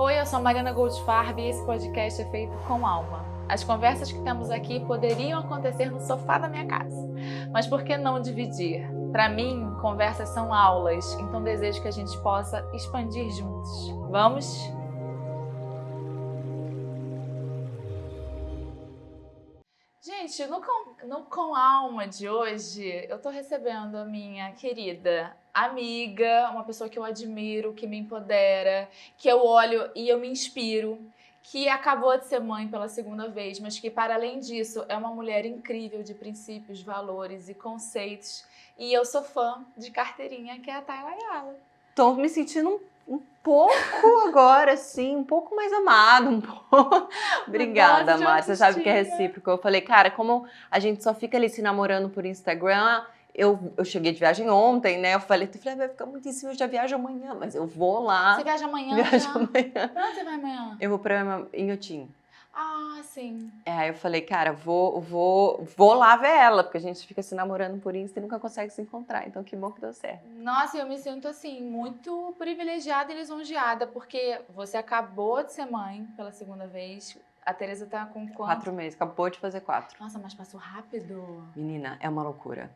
Oi, eu sou a Mariana Goldfarb e esse podcast é feito com alma. As conversas que temos aqui poderiam acontecer no sofá da minha casa, mas por que não dividir? Para mim, conversas são aulas, então desejo que a gente possa expandir juntos. Vamos? Gente, no Com Alma de hoje, eu tô recebendo a minha querida amiga, uma pessoa que eu admiro, que me empodera, que eu olho e eu me inspiro, que acabou de ser mãe pela segunda vez, mas que, para além disso, é uma mulher incrível de princípios, valores e conceitos. E eu sou fã de carteirinha, que é a Tayla Ayala. Tô me sentindo um pouco agora, assim, um pouco mais amada, um pouco. Obrigada, Mari. Você sabe que é recíproco. Eu falei, cara, como a gente só fica ali se namorando por Instagram, eu cheguei de viagem ontem, né? Eu falei, vai ficar muito em cima, eu já viajo amanhã, mas eu vou lá. Você viaja amanhã? Viajo amanhã. Pra onde você vai amanhã? Eu vou pra Inhotim. Ah, sim. Aí eu falei, cara, vou lá ver ela, porque a gente fica se namorando por Insta e nunca consegue se encontrar. Então, que bom que deu certo. Nossa, eu me sinto, assim, muito privilegiada e lisonjeada, porque você acabou de ser mãe pela segunda vez. A Tereza tá com quanto? 4 meses, acabou de fazer 4. Nossa, mas passou rápido. Menina, é uma loucura.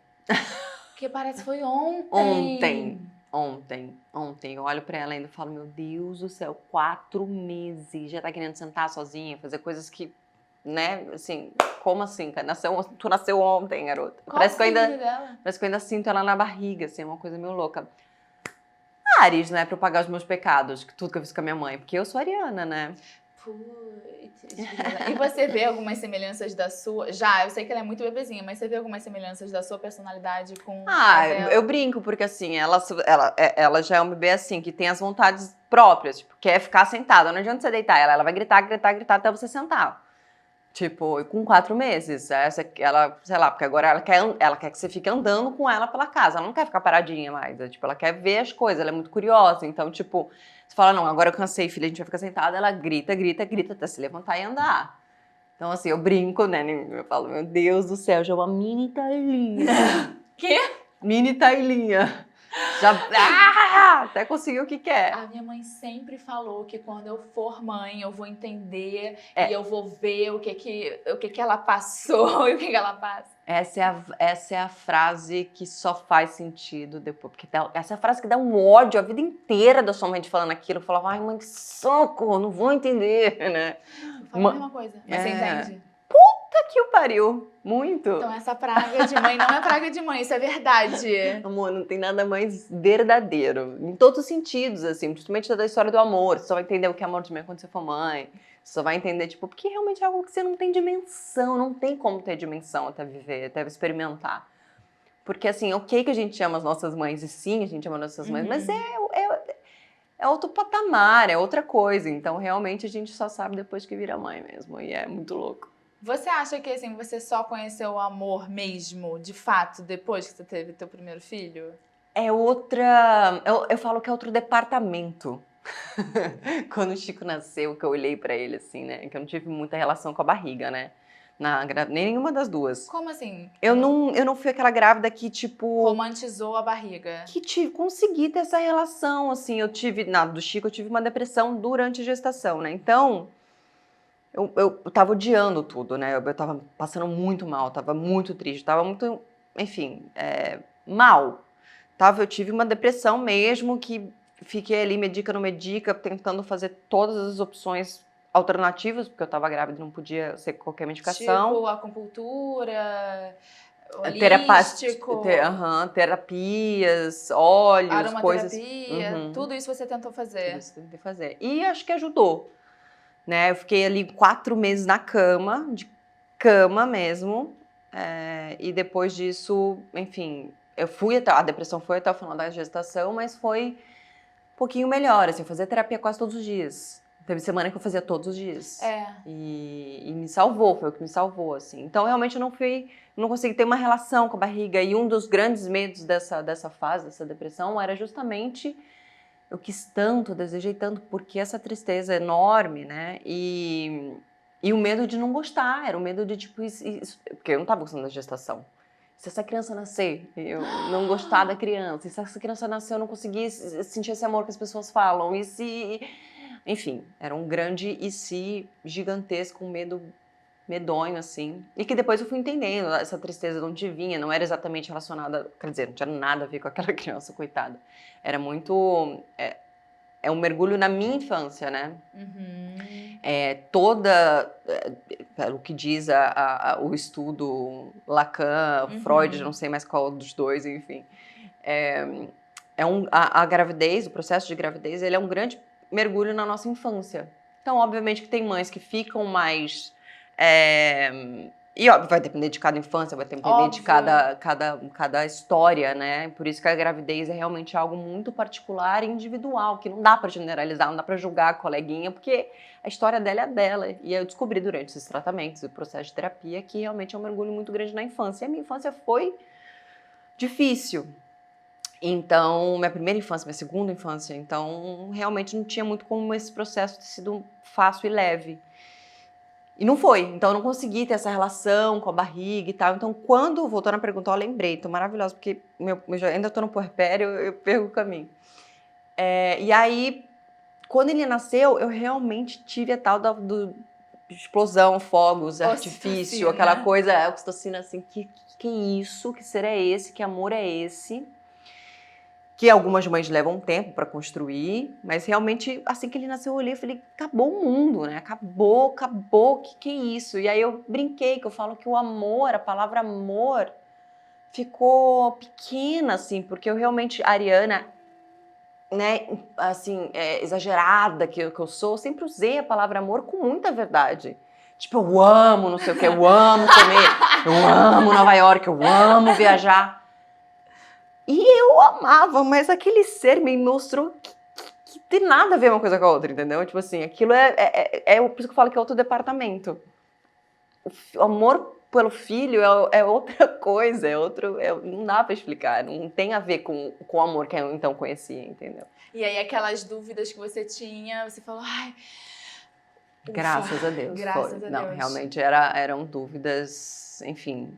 Porque parece que foi ontem. Ontem. Eu olho pra ela ainda e falo, meu Deus do céu, 4 meses. Já tá querendo sentar sozinha, fazer coisas que, né, assim, como assim? Tu nasceu ontem, garota. Qual Parece que eu dela? Parece que eu ainda sinto ela na barriga, assim, é uma coisa meio louca. Ares, né, pra eu pagar os meus pecados, tudo que eu fiz com a minha mãe, porque eu sou ariana, né? Putz. E você vê algumas semelhanças da sua? Já, eu sei que ela é muito bebezinha, mas você vê algumas semelhanças da sua personalidade com a dela? Eu brinco, porque assim, ela já é um bebê assim, que tem as vontades próprias, tipo, quer ficar sentada. Não adianta você deitar ela vai gritar até você sentar. Tipo, com 4 meses, ela, sei lá, porque agora ela quer que você fique andando com ela pela casa, ela não quer ficar paradinha mais, tipo, ela quer ver as coisas, ela é muito curiosa, então, tipo, você fala, não, agora eu cansei, filha, a gente vai ficar sentada, ela grita até se levantar e andar. Então, assim, eu brinco, né, eu falo, meu Deus do céu, já é uma mini Taylinha. Quê? Mini Taylinha. Já até conseguiu o que quer. A minha mãe sempre falou que quando eu for mãe, eu vou entender e eu vou ver o que ela passou e o que ela passa. Essa é a frase que só faz sentido depois. Porque essa é a frase que dá um ódio a vida inteira da sua mãe de falando aquilo. Eu falava, ai, mãe, que saco, não vou entender, né? Fala a mesma coisa, mas você entende? Puta que o pariu. Muito. Então essa praga de mãe não é praga de mãe, isso é verdade. Amor, não tem nada mais verdadeiro. Em todos os sentidos, assim. Principalmente da história do amor. Você só vai entender o que é amor de mãe quando você for mãe. Você só vai entender, tipo, porque realmente é algo que você não tem dimensão. Não tem como ter dimensão até viver, até experimentar. Porque, assim, ok que a gente ama as nossas mães. E sim, a gente ama as nossas mães. Mas é outro patamar, é outra coisa. Então, realmente, a gente só sabe depois que vira mãe mesmo. E é muito louco. Você acha que, assim, você só conheceu o amor mesmo, de fato, depois que você teve teu primeiro filho? É outra... Eu falo que é outro departamento. Quando o Chico nasceu, que eu olhei pra ele, assim, né? Que eu não tive muita relação com a barriga, né? Nenhuma das duas. Como assim? Eu não fui aquela grávida que, tipo... Romantizou a barriga. Que consegui ter essa relação, assim. Do Chico, eu tive uma depressão durante a gestação, né? Então... Eu tava odiando tudo, né? Eu tava passando muito mal, tava muito triste, tava muito, enfim, mal. Eu tive uma depressão mesmo, que fiquei ali, medica, não medica, tentando fazer todas as opções alternativas, porque eu tava grávida e não podia ser qualquer medicação. Tipo acupuntura, holístico, terapias, óleos, coisas. Tudo isso você tentou fazer. Tudo isso eu tentei fazer. E acho que ajudou. Né, eu fiquei ali 4 meses na cama, de cama mesmo, e depois disso, enfim, a depressão foi até o final da gestação, mas foi um pouquinho melhor, assim, eu fazia terapia quase todos os dias. Teve semana que eu fazia todos os dias. E me salvou, foi o que me salvou, assim. Então, realmente, eu não consegui ter uma relação com a barriga, e um dos grandes medos dessa fase, dessa depressão, era justamente... Eu quis tanto, desejei tanto, porque essa tristeza enorme, né? E o medo de não gostar, era o medo de, tipo, porque eu não tava gostando da gestação. Se essa criança nascer, eu não gostar da criança. E se essa criança nascer, eu não conseguir sentir esse amor que as pessoas falam. E se... Enfim, era um grande e se gigantesco, um medo medonho, assim. E que depois eu fui entendendo, essa tristeza de onde vinha, não era exatamente relacionada, quer dizer, não tinha nada a ver com aquela criança, coitada. Era muito... É um mergulho na minha infância, né? Uhum. Pelo que diz o estudo Lacan, Freud, não sei mais qual dos dois, enfim. A gravidez, o processo de gravidez, ele é um grande mergulho na nossa infância. Então, obviamente que tem mães que ficam mais... E óbvio, vai depender de cada infância, vai depender de cada história, né? Por isso que a gravidez é realmente algo muito particular e individual, que não dá para generalizar, não dá para julgar a coleguinha, porque a história dela é a dela. E eu descobri durante esses tratamentos e o processo de terapia que realmente é um mergulho muito grande na infância. E a minha infância foi difícil. Então, minha primeira infância, minha segunda infância, então realmente não tinha muito como esse processo ter sido fácil e leve. E não foi, então eu não consegui ter essa relação com a barriga e tal. Então, quando, voltando à pergunta, eu lembrei, tô maravilhosa, porque ainda tô no puerpério, eu perco o caminho. E aí, quando ele nasceu, eu realmente tive a tal do explosão, fogos, artifício, aquela coisa, oxitocina, assim, que é isso? Que ser é esse? Que amor é esse? Que algumas mães levam tempo para construir, mas realmente, assim que ele nasceu, eu olhei e falei, acabou o mundo, né? Acabou, que é isso? E aí eu brinquei, que eu falo que o amor, a palavra amor, ficou pequena, assim, porque eu realmente, a Ariana, né, assim, exagerada que eu sou, sempre usei a palavra amor com muita verdade. Tipo, eu amo não sei o que, eu amo comer, eu amo Nova York, eu amo viajar. E eu amava, mas aquele ser me mostrou que tem nada a ver uma coisa com a outra, entendeu? Tipo assim, aquilo por isso que eu falo que é outro departamento. O amor pelo filho é outra coisa, não dá pra explicar, não tem a ver com o amor que eu então conhecia, entendeu? E aí aquelas dúvidas que você tinha, você falou, ai... Graças a Deus. Graças a Deus. Não, realmente eram dúvidas, enfim,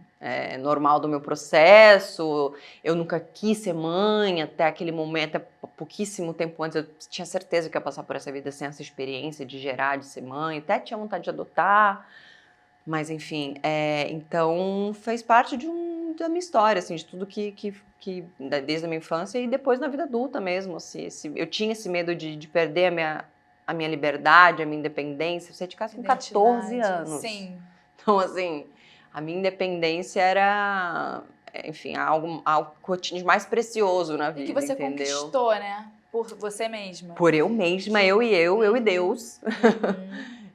normal do meu processo. Eu nunca quis ser mãe até aquele momento, até pouquíssimo tempo antes, eu tinha certeza que ia passar por essa vida sem essa experiência de gerar, de ser mãe, até tinha vontade de adotar. Mas, enfim, então fez parte da minha história, assim, de tudo desde a minha infância e depois na vida adulta mesmo. Assim, eu tinha esse medo de perder a minha liberdade, a minha independência. Você é de casa com 14 anos. Sim. Então, assim, a minha independência era, enfim, algo que eu tinha de mais precioso na vida, e que você entendeu? conquistou, né? Por você mesma. Por eu mesma, eu e Deus.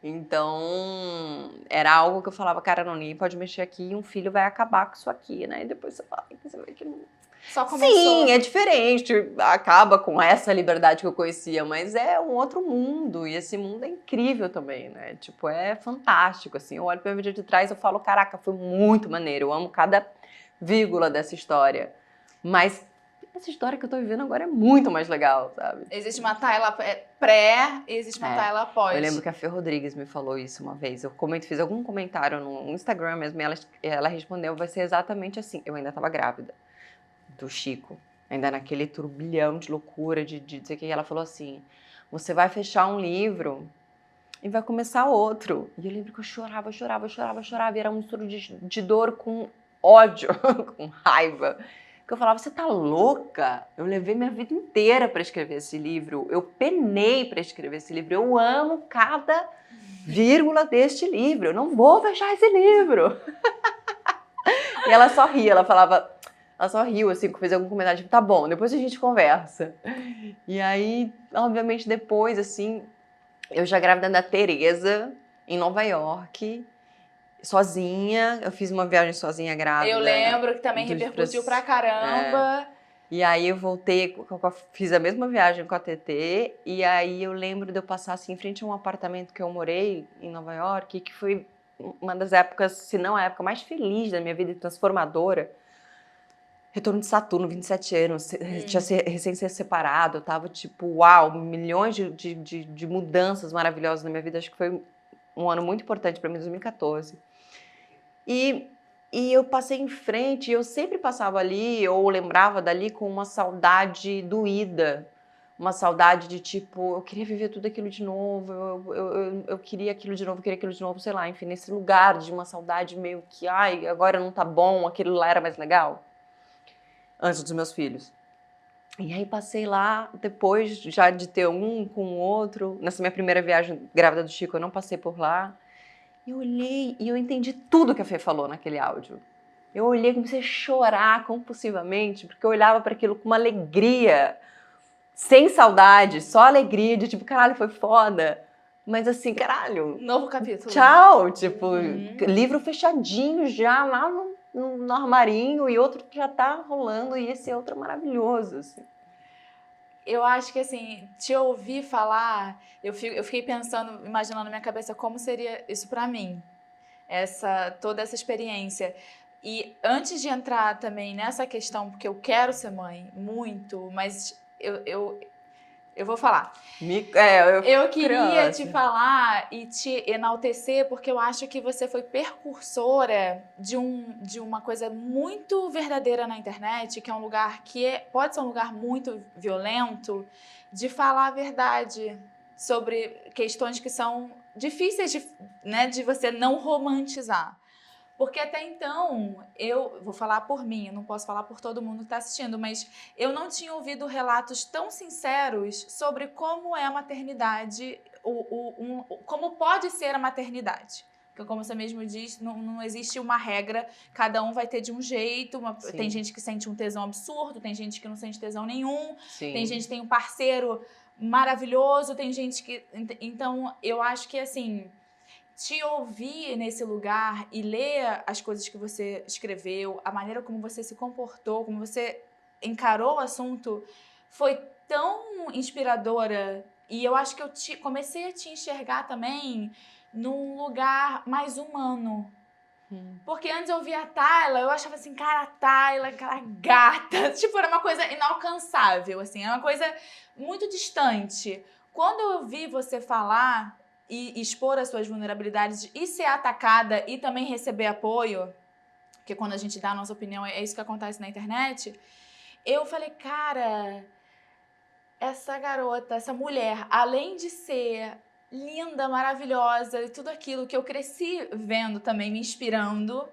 Então, era algo que eu falava, cara, não, ninguém pode mexer aqui e um filho vai acabar com isso aqui, né? E depois você fala, você vê que não... Só começou. Sim, é diferente, acaba com essa liberdade que eu conhecia, mas é um outro mundo, e esse mundo é incrível também, né? Tipo, é fantástico, assim, eu olho pra minha vida de trás e eu falo, caraca, foi muito maneiro, eu amo cada vírgula dessa história, mas essa história que eu tô vivendo agora é muito mais legal, sabe? Existe uma Tayla pré e existe uma Tayla pós. Eu lembro que a Fê Rodrigues me falou isso uma vez. Eu fiz algum comentário no Instagram mesmo e ela respondeu, vai ser exatamente assim. Eu ainda tava grávida do Chico, ainda naquele turbilhão de loucura, de dizer que ela falou assim, você vai fechar um livro e vai começar outro. E eu lembro que eu chorava, e era um mistura de dor com ódio, com raiva. Que eu falava, você tá louca? Eu levei minha vida inteira para escrever esse livro, eu penei para escrever esse livro, eu amo cada vírgula deste livro, eu não vou fechar esse livro. E ela só ria, ela só riu, assim, fez algum comentário, tipo, tá bom, depois a gente conversa. E aí, obviamente, depois, assim, eu já grávida da Tereza, em Nova York, sozinha, eu fiz uma viagem sozinha grávida. Eu lembro que também repercutiu pra caramba. E aí eu voltei, fiz a mesma viagem com a TT, e aí eu lembro de eu passar assim em frente a um apartamento que eu morei em Nova York, que foi uma das épocas, se não a época mais feliz da minha vida e transformadora. Retorno de Saturno, 27 anos, tinha recém ser separado, eu tava tipo, uau, milhões de mudanças maravilhosas na minha vida, acho que foi um ano muito importante para mim, 2014. E eu passei em frente, eu sempre passava ali, ou lembrava dali com uma saudade doída, uma saudade de tipo, eu queria viver tudo aquilo de novo, eu queria aquilo de novo, eu queria aquilo de novo, sei lá, enfim, nesse lugar de uma saudade meio que, ai, agora não tá bom, aquilo lá era mais legal, antes dos meus filhos. E aí passei lá, depois já de ter um com o outro, nessa minha primeira viagem grávida do Chico, eu não passei por lá, eu olhei e eu entendi tudo que a Fê falou naquele áudio. Eu olhei e comecei a chorar compulsivamente, porque eu olhava para aquilo com uma alegria, sem saudade, só alegria, de tipo, caralho, foi foda. Mas assim, caralho, Novo capítulo. tchau, tipo, livro fechadinho já lá no armarinho e outro que já tá rolando e esse outro é maravilhoso, assim. Eu acho que, assim, te ouvir falar, eu fiquei pensando, imaginando na minha cabeça como seria isso pra mim, toda essa experiência. E antes de entrar também nessa questão, porque eu quero ser mãe, muito, mas eu vou falar. Eu queria te falar e te enaltecer, porque eu acho que você foi precursora de uma coisa muito verdadeira na internet, que é um lugar que pode ser um lugar muito violento, de falar a verdade sobre questões que são difíceis de você não romantizar. Porque até então, eu vou falar por mim, eu não posso falar por todo mundo que está assistindo, mas eu não tinha ouvido relatos tão sinceros sobre como é a maternidade, como pode ser a maternidade. Porque, como você mesmo diz, não existe uma regra, cada um vai ter de um jeito. Tem gente que sente um tesão absurdo, tem gente que não sente tesão nenhum, tem gente que tem um parceiro maravilhoso, tem gente que... Então, eu acho que, assim... Te ouvir nesse lugar e ler as coisas que você escreveu, a maneira como você se comportou, como você encarou o assunto, foi tão inspiradora. E eu acho que eu comecei a te enxergar também num lugar mais humano. Porque antes eu via a Tayla, eu achava assim, cara, a Tayla, aquela gata. Tipo, era uma coisa inalcançável, assim, era uma coisa muito distante. Quando eu vi você falar e expor as suas vulnerabilidades e ser atacada e também receber apoio, porque quando a gente dá a nossa opinião, é isso que acontece na internet, eu falei, cara, essa garota, essa mulher, além de ser linda, maravilhosa e tudo aquilo que eu cresci vendo também, me inspirando,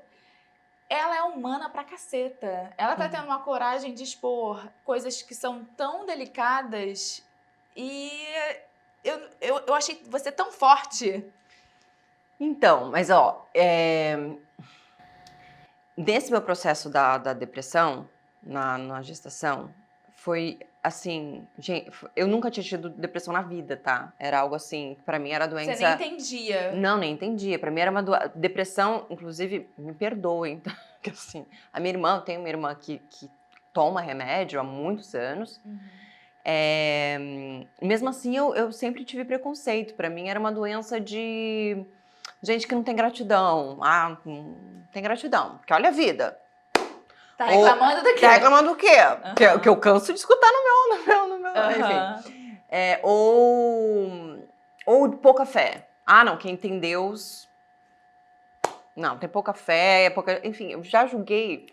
ela é humana pra caceta. Ela tá tendo uma coragem de expor coisas que são tão delicadas e eu achei você tão forte. Então, mas ó, nesse meu processo da depressão, na gestação, foi assim, gente, eu nunca tinha tido depressão na vida, tá? Era algo assim, pra mim era doença... Você nem entendia. Não, nem entendia. Pra mim era uma depressão, inclusive, me perdoem, tá? Que assim, a minha irmã, eu tenho uma irmã que toma remédio há muitos anos. Mesmo assim, eu sempre tive preconceito. Pra mim era uma doença de gente que não tem gratidão. Ah, não tem gratidão, porque olha a vida. Tá reclamando do quê? Tá reclamando do quê? Que eu canso de escutar no meu enfim. Ou pouca fé. Ah, não, quem tem Deus... Não, tem pouca fé, enfim, eu já julguei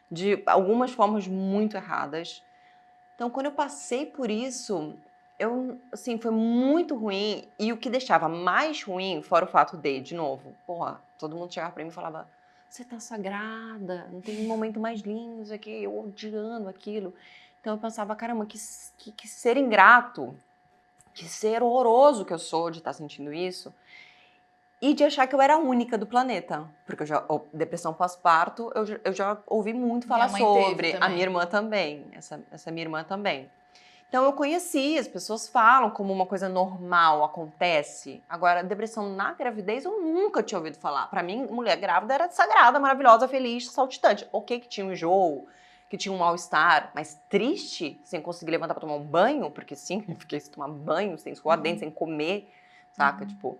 de algumas formas muito erradas. Então, quando eu passei por isso, assim, foi muito ruim. E o que deixava mais ruim, fora o fato de novo, porra, todo mundo chegava pra mim e falava, você tá sagrada, não tem um momento mais lindo, isso aqui, eu odiando aquilo. Então eu pensava, caramba, que ser ingrato, que ser horroroso que eu sou de estar sentindo isso. E de achar que eu era a única do planeta. Porque depressão pós-parto, eu já ouvi muito falar sobre. A minha irmã também. Essa minha irmã também. Então eu conheci, as pessoas falam como uma coisa normal, acontece. Agora, depressão na gravidez, eu nunca tinha ouvido falar. Pra mim, mulher grávida era sagrada, maravilhosa, feliz, saltitante. Ok que tinha um enjoo, que tinha um mal-estar, mas triste, sem conseguir levantar pra tomar um banho, porque sim, eu fiquei sem tomar banho, sem escovar dente, sem comer, saca? Tipo...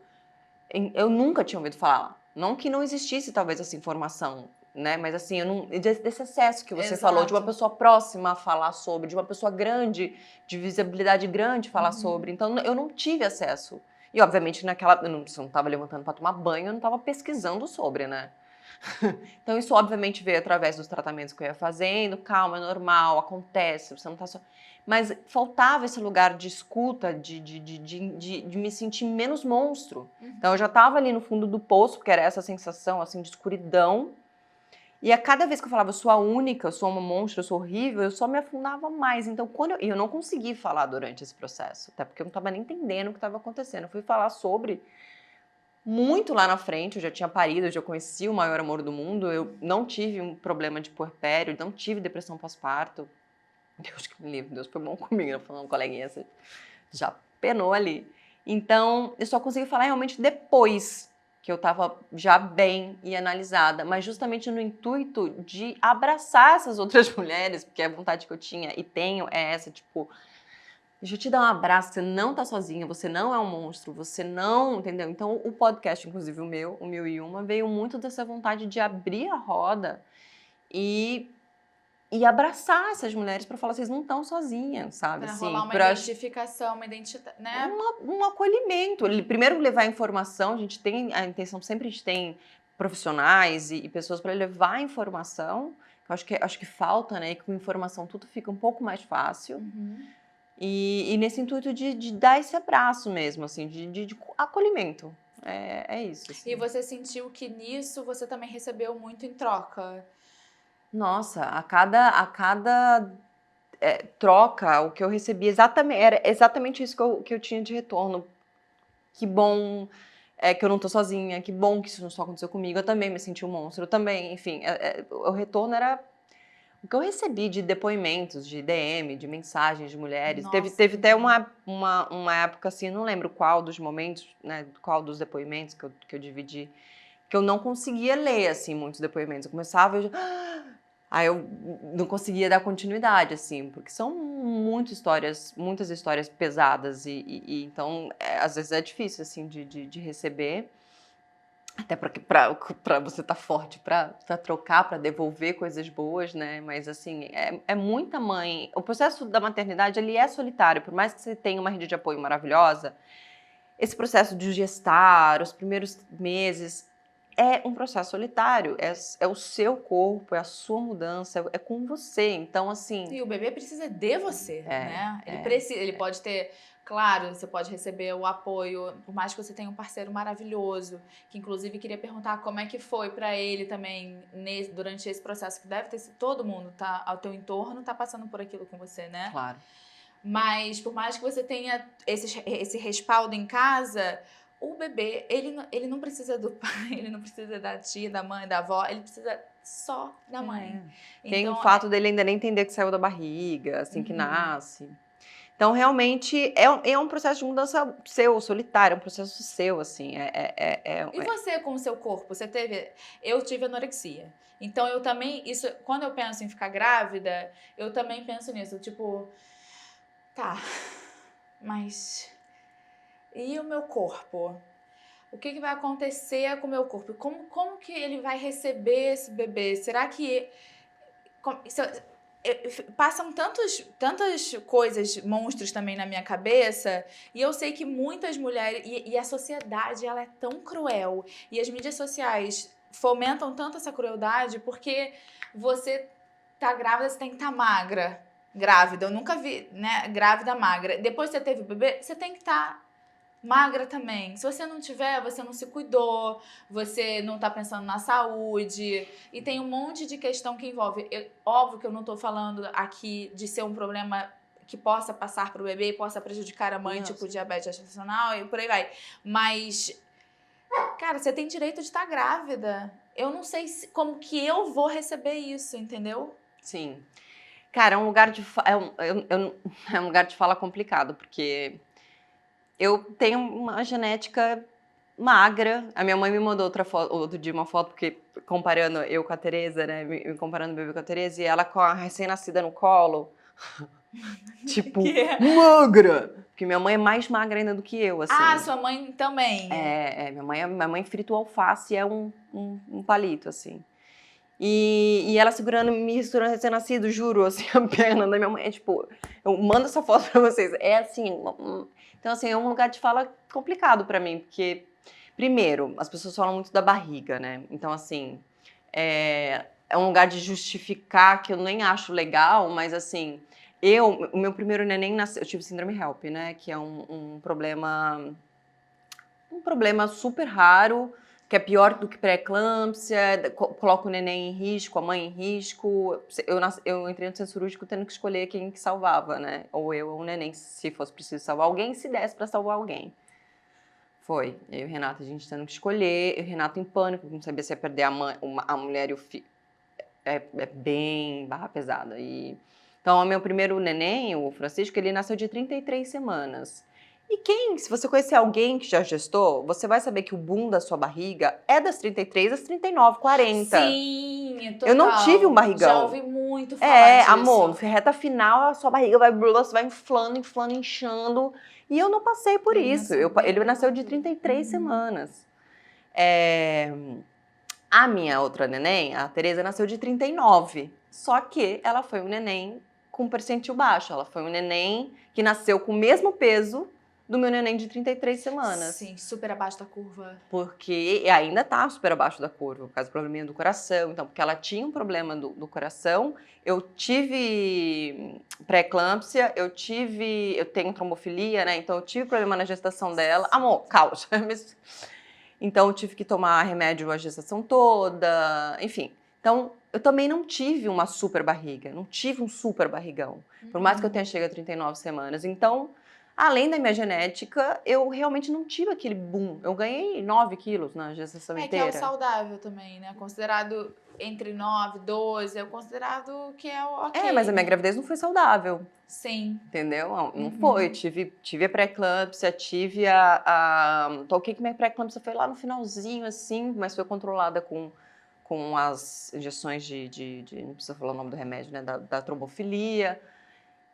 Eu nunca tinha ouvido falar. Não que não existisse, talvez, essa informação, né? Mas, assim, desse excesso que você falou, de uma pessoa próxima falar sobre, de uma pessoa grande, de visibilidade grande falar sobre. Então, eu não tive acesso. E, obviamente, se eu não estava levantando para tomar banho, eu não estava pesquisando sobre, né? Então, isso, obviamente, veio através dos tratamentos que eu ia fazendo. Calma, é normal, acontece, você não tá só... Mas faltava esse lugar de escuta, de me sentir menos monstro. Então eu já estava ali no fundo do poço, porque era essa sensação assim de escuridão. E a cada vez que eu falava, eu sou a única, eu sou uma monstro, eu sou horrível, eu só me afundava mais. Então eu não consegui falar durante esse processo, até porque eu não estava nem entendendo o que estava acontecendo. Eu fui falar sobre muito lá na frente, eu já tinha parido, eu já conheci o maior amor do mundo, eu não tive um problema de puerpério, não tive depressão pós-parto. Deus que me livre, Deus foi bom comigo, né? Falando, coleguinha, você já penou ali. Então, eu só consegui falar realmente depois que eu tava já bem e analisada, mas justamente no intuito de abraçar essas outras mulheres, porque a vontade que eu tinha e tenho é essa, tipo, deixa eu te dar um abraço, você não tá sozinha, você não é um monstro, você não, entendeu? Então, o podcast, inclusive o Mil e Uma, veio muito dessa vontade de abrir a roda e abraçar essas mulheres para falar, vocês não estão sozinhas, sabe? Pra Assim, rolar uma pra identificação, uma identidade, né? um acolhimento. Primeiro levar informação, a gente tem a intenção, sempre a gente tem profissionais e pessoas para levar a informação. Eu acho que falta, né? E com informação tudo fica um pouco mais fácil. E nesse intuito de dar esse abraço mesmo, assim, de acolhimento. É isso. Assim. E você sentiu que nisso você também recebeu muito em troca? Nossa, a cada troca, o que eu recebi era exatamente isso que eu tinha de retorno. Que bom que eu não tô sozinha, que bom que isso não só aconteceu comigo, eu também me senti um monstro, eu também, enfim, o retorno era o que eu recebi de depoimentos, de DM, de mensagens de mulheres. Nossa. Teve até uma época assim, não lembro qual dos momentos, né, qual dos depoimentos que eu dividi, que eu não conseguia ler, assim, muitos depoimentos. Eu começava e aí eu não conseguia dar continuidade, assim, porque são muitas histórias pesadas e então, às vezes é difícil, assim, de receber, até para você estar forte, para trocar, para devolver coisas boas, né? Mas, assim, é muita mãe. O processo da maternidade, ele é solitário, por mais que você tenha uma rede de apoio maravilhosa, esse processo de gestar, os primeiros meses, é um processo solitário, é o seu corpo, é a sua mudança, é com você. Então, assim. E o bebê precisa de você, né? Ele pode ter, claro, você pode receber o apoio, por mais que você tenha um parceiro maravilhoso, que inclusive queria perguntar como é que foi pra ele também durante esse processo, que deve ter sido todo mundo tá ao teu entorno, tá passando por aquilo com você, né? Claro. Mas por mais que você tenha esse respaldo em casa, o bebê, ele não precisa do pai, ele não precisa da tia, da mãe, da avó, ele precisa só da mãe. Tem Então, o fato dele ainda nem entender que saiu da barriga, assim que nasce. Então, realmente, é um processo de mudança seu, solitário, é um processo seu, assim. E você com o seu corpo? Eu tive anorexia. Então, eu também, quando eu penso em ficar grávida, eu também penso nisso, tipo, tá, mas e o meu corpo? O que vai acontecer com o meu corpo? Como que ele vai receber esse bebê? Será que passam tantas coisas, monstros também na minha cabeça, e eu sei que muitas mulheres, e a sociedade, ela é tão cruel, e as mídias sociais fomentam tanto essa crueldade, porque você tá grávida, você tem que estar magra, grávida, eu nunca vi, né, grávida magra, depois você teve o bebê, você tem que estar magra também. Se você não tiver, você não se cuidou, você não tá pensando na saúde. E tem um monte de questão que envolve. Óbvio que eu não tô falando aqui de ser um problema que possa passar pro bebê e possa prejudicar a mãe, tipo diabetes gestacional e por aí vai. Mas, cara, você tem direito de estar grávida. Eu não sei como que eu vou receber isso, entendeu? Sim. Cara, é um lugar é um lugar de fala complicado, porque eu tenho uma genética magra. A minha mãe me mandou outro dia uma foto, porque comparando eu com a Tereza, né? Me comparando o bebê com a Tereza, e ela com a recém-nascida no colo. Tipo, magra! Porque minha mãe é mais magra ainda do que eu, assim. Ah, sua mãe também. Minha mãe frita o alface e é um palito, assim. E ela me segurando recém-nascido, juro, assim, a perna da minha mãe. É tipo, eu mando essa foto pra vocês. É assim. Então, assim, é um lugar de fala complicado pra mim, porque, primeiro, as pessoas falam muito da barriga, né? Então, assim, é um lugar de justificar que eu nem acho legal, mas, assim, O meu primeiro neném nasceu, eu tive síndrome HELP, né? Que é um problema super raro, que é pior do que pré-eclâmpsia, coloca o neném em risco, a mãe em risco. Eu entrei no centro cirúrgico tendo que escolher quem que salvava, né? Ou eu ou o neném, se fosse preciso salvar alguém, se desse pra salvar alguém. Foi. Eu e o Renato, a gente tendo que escolher, e o Renato em pânico, não sabia se ia perder a mulher e o filho. É bem barra pesada. Então, o meu primeiro neném, o Francisco, ele nasceu de 33 semanas. E se você conhecer alguém que já gestou, você vai saber que o boom da sua barriga é das 33 às 39, 40. Sim, total. Eu não tive um barrigão. Já ouvi muito falar disso. Amor, no reta final, a sua barriga vai inflando, inchando. E eu não passei por isso. Ele nasceu de 33 semanas. A minha outra neném, a Tereza, nasceu de 39. Só que ela foi um neném com percentil baixo. Ela foi um neném que nasceu com o mesmo peso do meu neném de 33 semanas. Sim, super abaixo da curva. Porque ainda tá super abaixo da curva, por causa do probleminha do coração. Então, porque ela tinha um problema do coração, eu tive pré-eclâmpsia, eu tenho trombofilia, né? Então, eu tive problema na gestação dela. Amor, causa. Então, eu tive que tomar remédio a gestação toda, enfim. Então, eu também não tive uma super barriga, não tive um super barrigão. Por mais que eu tenha chegado a 39 semanas. Então, além da minha genética, eu realmente não tive aquele boom. Eu ganhei 9 quilos na gestação inteira. Que é o saudável também, né? Considerado entre 9 e 12, é considerado que é o ok. Mas a minha gravidez não foi saudável. Sim. Entendeu? Não foi. Tive a pré-eclâmpsia, tive a toquei que minha pré-eclâmpsia foi lá no finalzinho, assim, mas foi controlada com as injeções não precisa falar o nome do remédio, né? Da trombofilia.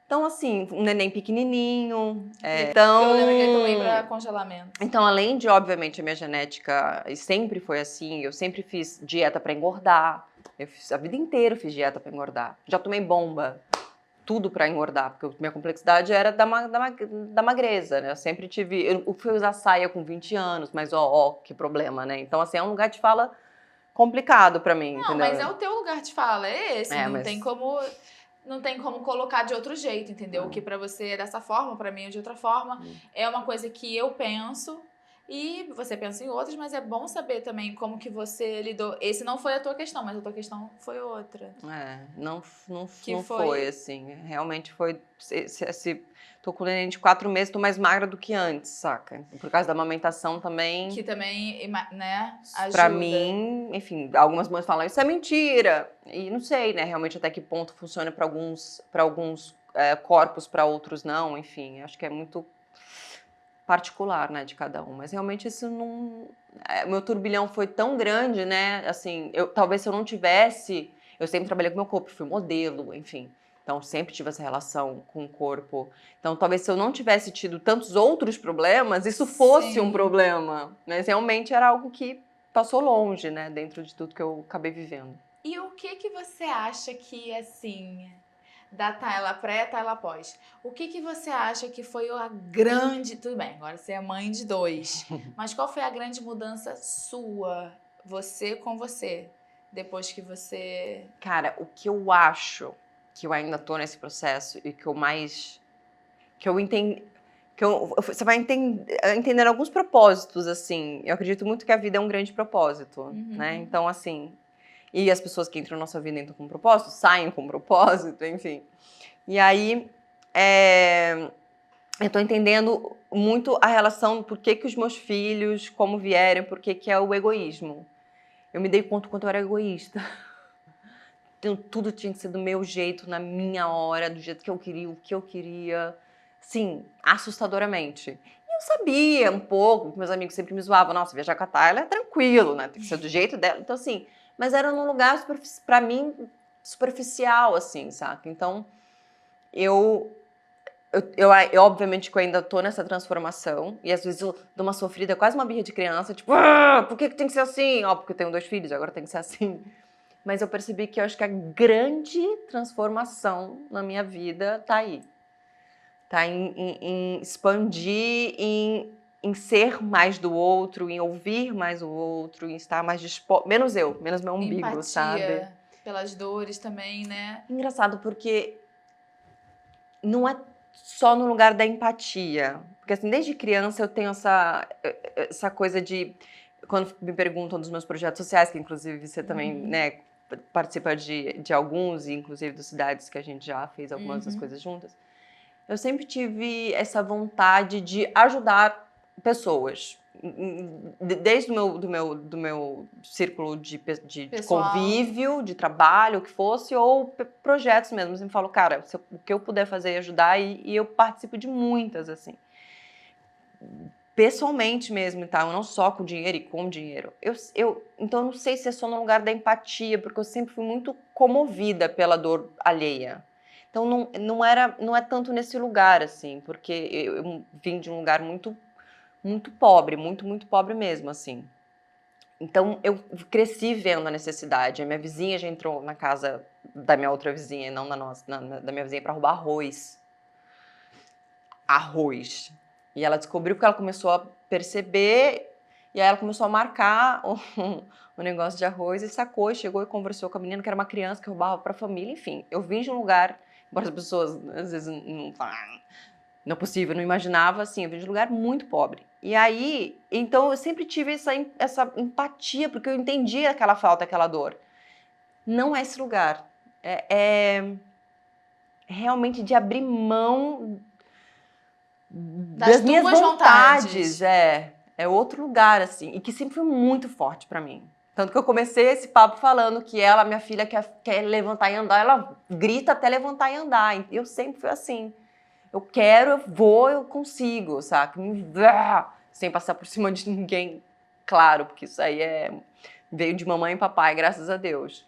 Então, assim, um neném pequenininho. Eu lembro que eu tomei pra congelamento. Então, além de, obviamente, a minha genética sempre foi assim, eu sempre fiz dieta pra engordar. Eu fiz a vida inteira, eu fiz dieta pra engordar. Já tomei bomba, tudo pra engordar, porque minha complexidade era da magreza, né? Eu sempre tive... Eu fui usar saia com 20 anos, mas que problema, né? Então, assim, é um lugar de fala complicado pra mim, Não, entendeu? mas é o teu lugar de fala, é esse. Não tem como colocar de outro jeito, entendeu? O que pra você é dessa forma, pra mim é de outra forma. É uma coisa que eu penso e você pensa em outras, mas é bom saber também como que você lidou. Esse não foi a tua questão, mas a tua questão foi outra. Não foi assim. Realmente foi... Tô com o neném de 4 meses, tô mais magra do que antes, saca? Por causa da amamentação também. Que também, né, ajuda. Pra mim, enfim, algumas mães falam, isso é mentira. E não sei, né, realmente até que ponto funciona pra alguns corpos, pra outros não, enfim. Acho que é muito particular, né, de cada um. Mas realmente isso não... meu turbilhão foi tão grande, né, assim, talvez se eu não tivesse... Eu sempre trabalhei com meu corpo, fui modelo, enfim. Então, sempre tive essa relação com o corpo. Então, talvez se eu não tivesse tido tantos outros problemas, isso fosse um problema. Mas realmente era algo que passou longe, né? Dentro de tudo que eu acabei vivendo. E o que você acha que, assim, da Tayla pré, Tayla pós, o que você acha que foi a grande... Tudo bem, agora você é mãe de 2. Mas qual foi a grande mudança sua, você com você, depois que você... Cara, o que eu acho... que eu ainda tô nesse processo e que eu mais... que eu entendi... você vai entendendo alguns propósitos, assim. Eu acredito muito que a vida é um grande propósito, né? Então, assim... E as pessoas que entram na nossa vida entram com propósito, saem com propósito, enfim. E aí, eu tô entendendo muito a relação, por que os meus filhos, como vieram, por que é o egoísmo. Eu me dei conta quanto eu era egoísta. Então, tudo tinha que ser do meu jeito, na minha hora, do jeito que eu queria, o que eu queria. Sim, assustadoramente. E eu sabia um pouco, meus amigos sempre me zoavam, nossa, viajar com a Tayla é tranquilo, né? Tem que ser do jeito dela. Então, assim, mas era num lugar, pra mim, superficial, assim, saca? Então, eu obviamente que eu ainda tô nessa transformação, e às vezes eu dou uma sofrida, quase uma birra de criança, tipo, por que tem que ser assim? Porque eu tenho 2 filhos, agora tem que ser assim. Mas eu percebi que eu acho que a grande transformação na minha vida tá aí. Tá em expandir, em ser mais do outro, em ouvir mais o outro, em estar mais disposto... Menos meu umbigo, empatia, sabe? pelas dores também, né? Engraçado, porque não é só no lugar da empatia. Porque, assim, desde criança eu tenho essa coisa de... Quando me perguntam dos meus projetos sociais, que inclusive você também, né, participa de alguns, e inclusive das cidades que a gente já fez algumas das coisas juntas, eu sempre tive essa vontade de ajudar pessoas. Desde do meu círculo de Pessoal. convívio, de trabalho, o que fosse, ou projetos mesmo. Eu sempre falo, cara, o que eu puder fazer é ajudar, e eu participo de muitas, assim. Pessoalmente mesmo, tá? Não só com dinheiro e com dinheiro. Então, eu não sei se é só no lugar da empatia, porque eu sempre fui muito comovida pela dor alheia. Então, não é tanto nesse lugar, assim, porque eu vim de um lugar muito, muito pobre, muito, muito pobre mesmo, assim. Então, eu cresci vendo a necessidade. A minha vizinha já entrou na casa da minha outra vizinha, não na nossa, da minha vizinha, para roubar arroz. Arroz. E ela descobriu porque ela começou a perceber, e aí ela começou a marcar o negócio de arroz e sacou, e chegou e conversou com a menina, que era uma criança que roubava para a família, enfim. Eu vim de um lugar, embora as pessoas às vezes não é possível, não imaginava, assim, eu vim de um lugar muito pobre. E aí, então eu sempre tive essa empatia, porque eu entendia aquela falta, aquela dor. Não é esse lugar. É realmente de abrir mão das minhas tuas vontades. É outro lugar, assim, e que sempre foi muito forte pra mim. Tanto que eu comecei esse papo falando que ela, minha filha, quer levantar e andar, ela grita até levantar e andar. E eu sempre fui assim. Eu quero, eu vou, eu consigo, saca? Sem passar por cima de ninguém, claro, porque isso aí veio de mamãe e papai, graças a Deus.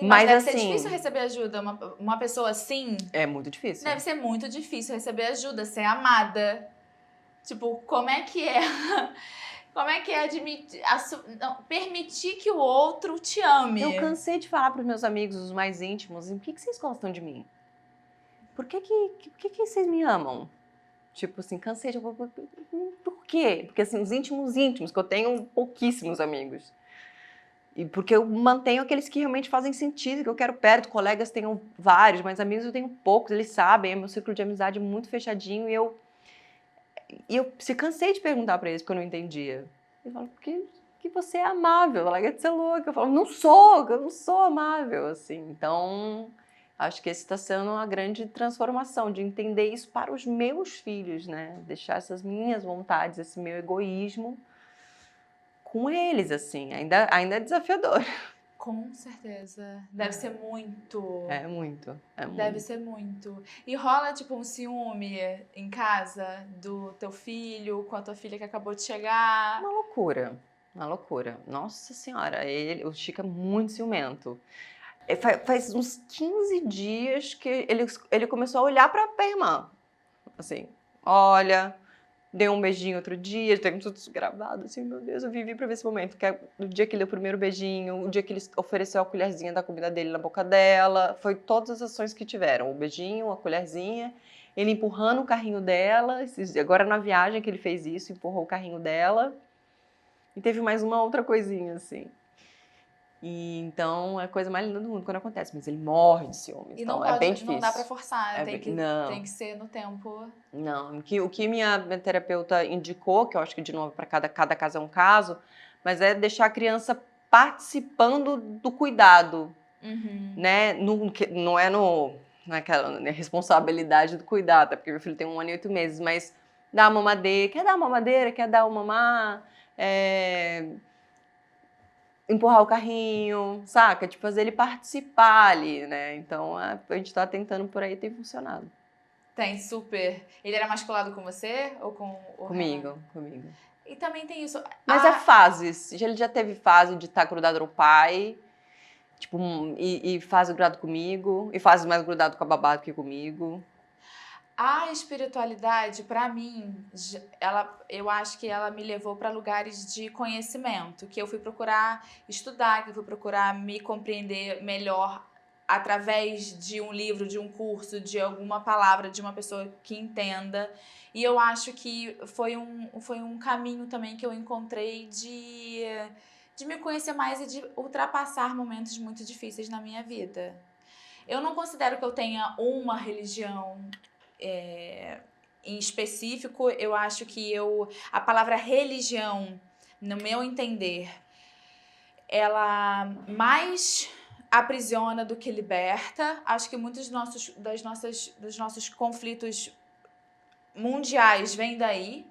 Mas deve ser assim, difícil receber ajuda. Uma pessoa assim. é muito difícil. Deve ser muito difícil receber ajuda, ser amada. Tipo, como é que é? Como é que é admitir, permitir que o outro te ame? Eu cansei de falar para os meus amigos, os mais íntimos, por que vocês gostam de mim? Por que vocês me amam? Tipo assim, cansei de... Por quê? Porque assim, os íntimos, que eu tenho pouquíssimos amigos. E porque eu mantenho aqueles que realmente fazem sentido, que eu quero perto. Colegas tenho vários, mas amigos eu tenho poucos, eles sabem, é meu círculo de amizade muito fechadinho, e eu se cansei de perguntar para eles porque eu não entendia. Eles falam, porque você é amável, larga de ser louca. Eu falo, eu não sou amável, assim. Então, acho que esse está sendo uma grande transformação, de entender isso para os meus filhos, né? Deixar essas minhas vontades, esse meu egoísmo com eles, assim. Ainda é desafiador. Com certeza. Deve ser muito. É muito. Deve ser muito. E rola, tipo, um ciúme em casa do teu filho com a tua filha que acabou de chegar? Uma loucura. Uma loucura. Nossa Senhora, o Chico é muito ciumento. Faz uns 15 dias que ele começou a olhar pra irmã. Assim, olha, deu um beijinho outro dia, tem tudo isso gravado, assim, meu Deus, eu vivi pra ver esse momento, que é o dia que ele deu o primeiro beijinho, o dia que ele ofereceu a colherzinha da comida dele na boca dela, foi todas as ações que tiveram, o beijinho, a colherzinha, ele empurrando o carrinho dela, agora na viagem que ele fez isso, empurrou o carrinho dela, e teve mais uma outra coisinha, assim. E então é a coisa mais linda do mundo quando acontece, mas ele morre de ciúmes, então é bem difícil. Não dá pra forçar, tem que ser no tempo. Não, o que minha terapeuta indicou, que eu acho que de novo para cada caso é um caso, mas é deixar a criança participando do cuidado, né? Não é aquela responsabilidade do cuidado, porque meu filho tem 1 ano e 8 meses, mas dar uma mamadeira, quer dar uma mamadeira, quer dar uma mamar, empurrar o carrinho, saca? Tipo, fazer ele participar ali, né? Então, a gente tá tentando por aí, tem funcionado. Tem, super. Ele era masculado com você ou com o Comigo. E também tem isso. Mas é fases. Ele já teve fase de estar grudado no pai, tipo, e fase grudado comigo, e fase mais grudado com a babá do que comigo. A espiritualidade, pra mim, eu acho que ela me levou pra lugares de conhecimento, que eu fui procurar estudar, que eu fui procurar me compreender melhor através de um livro, de um curso, de alguma palavra, de uma pessoa que entenda. E eu acho que foi um caminho também que eu encontrei de me conhecer mais e de ultrapassar momentos muito difíceis na minha vida. Eu não considero que eu tenha uma religião em específico, eu acho que a palavra religião, no meu entender, ela mais aprisiona do que liberta. Acho que muitos dos nossos conflitos mundiais vêm daí.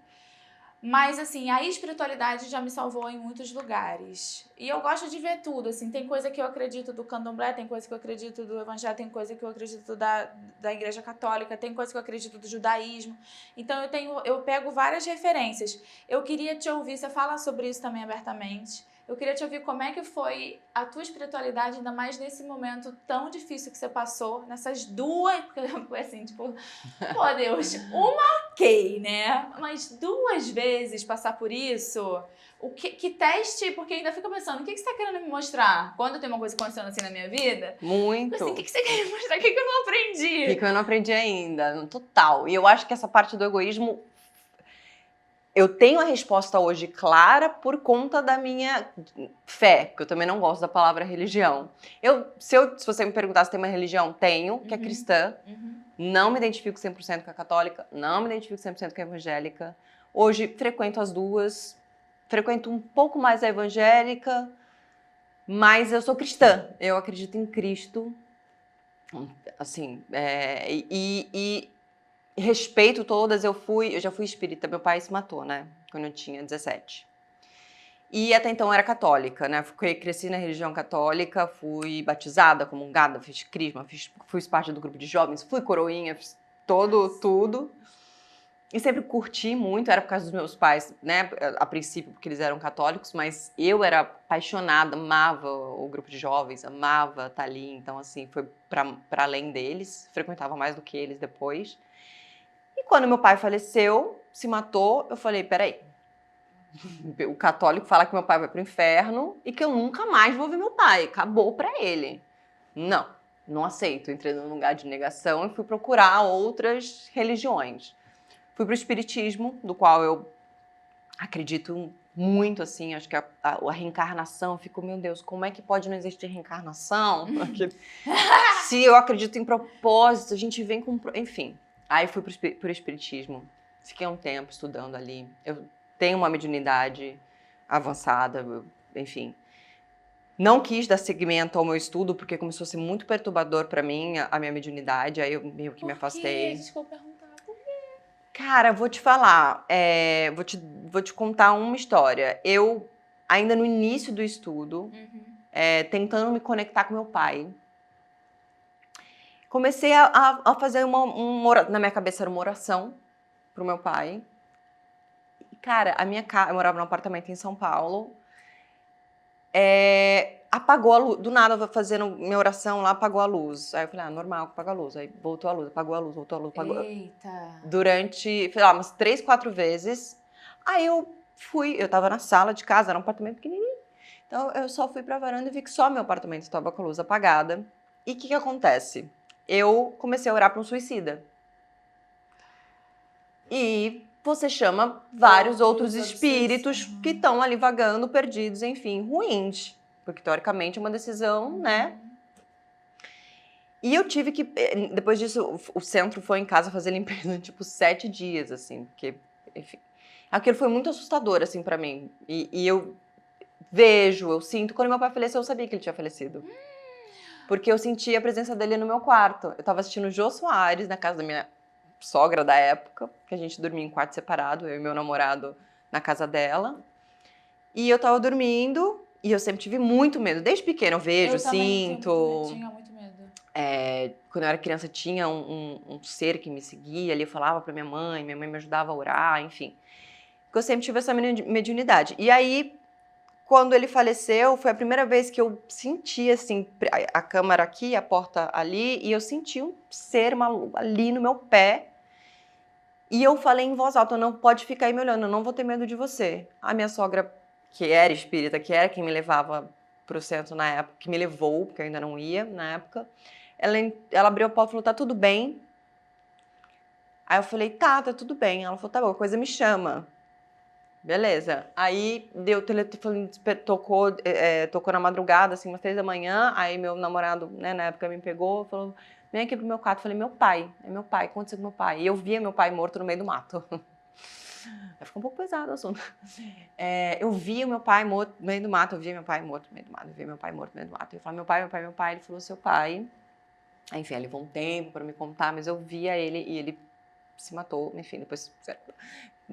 Mas, assim, a espiritualidade já me salvou em muitos lugares. E eu gosto de ver tudo, assim. Tem coisa que eu acredito do candomblé, tem coisa que eu acredito do evangelho, tem coisa que eu acredito da igreja católica, tem coisa que eu acredito do judaísmo. Então, eu pego várias referências. Eu queria te ouvir, você fala sobre isso também abertamente. Eu queria te ouvir como é que foi a tua espiritualidade, ainda mais nesse momento tão difícil que você passou, nessas duas, assim, tipo, pô, Deus, ok, né? Mas 2 vezes passar por isso, que teste, porque ainda fica pensando, o que você tá querendo me mostrar? Quando tem uma coisa acontecendo assim na minha vida, Muito. assim, o que você quer me mostrar? O que eu não aprendi? O que eu não aprendi ainda, total. E eu acho que essa parte do egoísmo, eu tenho a resposta hoje clara por conta da minha fé, porque eu também não gosto da palavra religião. Se você me perguntasse se tem uma religião, tenho, que é cristã. Não me identifico 100% com a católica, não me identifico 100% com a evangélica. Hoje frequento as duas, frequento um pouco mais a evangélica, mas eu sou cristã. Eu acredito em Cristo, assim, e respeito todas. Eu já fui espírita, meu pai se matou, né, quando eu tinha 17. E até então eu era católica, né, cresci na religião católica, fui batizada, comungada, fiz crisma, fui parte do grupo de jovens, fui coroinha, fiz tudo. E sempre curti muito, era por causa dos meus pais, né, a princípio porque eles eram católicos, mas eu era apaixonada, amava o grupo de jovens, amava estar ali, então assim, foi para além deles, frequentava mais do que eles depois. E quando meu pai faleceu, se matou, eu falei, peraí, o católico fala que meu pai vai pro inferno e que eu nunca mais vou ver meu pai, acabou pra ele. Não aceito, entrei num lugar de negação e fui procurar outras religiões. Fui pro espiritismo, do qual eu acredito muito, assim, acho que a reencarnação, eu fico, meu Deus, como é que pode não existir reencarnação? Se eu acredito em propósito, a gente vem com... Enfim, aí fui pro espiritismo, fiquei um tempo estudando ali, eu tenho uma mediunidade avançada, enfim. Não quis dar seguimento ao meu estudo, porque começou a ser muito perturbador pra mim, a minha mediunidade, aí eu meio que me afastei. Desculpa perguntar. Cara, vou te falar, vou te contar uma história. Eu, ainda no início do estudo, tentando me conectar com meu pai, comecei a fazer na minha cabeça era uma oração pro meu pai. E, cara, eu morava num apartamento em São Paulo, apagou a luz, do nada eu fazendo minha oração lá, apagou a luz. Aí eu falei, normal, apaga a luz. Aí voltou a luz, apagou a luz, voltou a luz, apagou. Eita! Durante, sei lá, umas 3, 4 vezes. Aí eu tava na sala de casa, era um apartamento pequenininho. Então eu só fui pra varanda e vi que só meu apartamento estava com a luz apagada. E o que acontece? Eu comecei a orar pra um suicida. E você chama vários outros espíritos que estão ali vagando, perdidos, enfim, ruins. Porque, teoricamente, é uma decisão, né? E eu tive que... Depois disso, o centro foi em casa fazer limpeza, tipo, 7 dias, assim. Porque, enfim... Aquilo foi muito assustador, assim, pra mim. E eu eu sinto... Quando meu pai faleceu, eu sabia que ele tinha falecido. Porque eu senti a presença dele no meu quarto. Eu tava assistindo Jô Soares, na casa da minha sogra da época, que a gente dormia em quarto separado, eu e meu namorado na casa dela. E eu tava dormindo, e eu sempre tive muito medo. Desde pequena eu vejo, sinto... Tinha muito medo. Quando eu era criança tinha um ser que me seguia, ali eu falava pra minha mãe me ajudava a orar, enfim. Porque eu sempre tive essa mediunidade. E aí, quando ele faleceu, foi a primeira vez que eu senti, assim, a câmara aqui, a porta ali, e eu senti um ser ali no meu pé. E eu falei em voz alta, não pode ficar aí me olhando, eu não vou ter medo de você. A minha sogra, que era espírita, que era quem me levava pro centro na época, que me levou, porque eu ainda não ia na época, ela abriu a porta e falou, tá tudo bem? Aí eu falei, tá tudo bem. Ela falou, tá bom, coisa me chama. Beleza. Aí deu o telefone, tocou na madrugada, assim, umas 3 da manhã. Aí meu namorado, né, na época me pegou, falou, vem aqui pro meu quarto. Eu falei, meu pai, é meu pai, o que aconteceu com meu pai? E eu via meu pai morto no meio do mato. Aí ficou um pouco pesado o assunto. Eu via o meu pai morto no meio do mato, eu via meu pai morto no meio do mato, eu via meu pai morto no meio do mato. Eu falava, meu pai, meu pai, meu pai. Ele falou, seu pai. Enfim, ele levou um tempo pra me contar, mas eu via ele e ele se matou, enfim, depois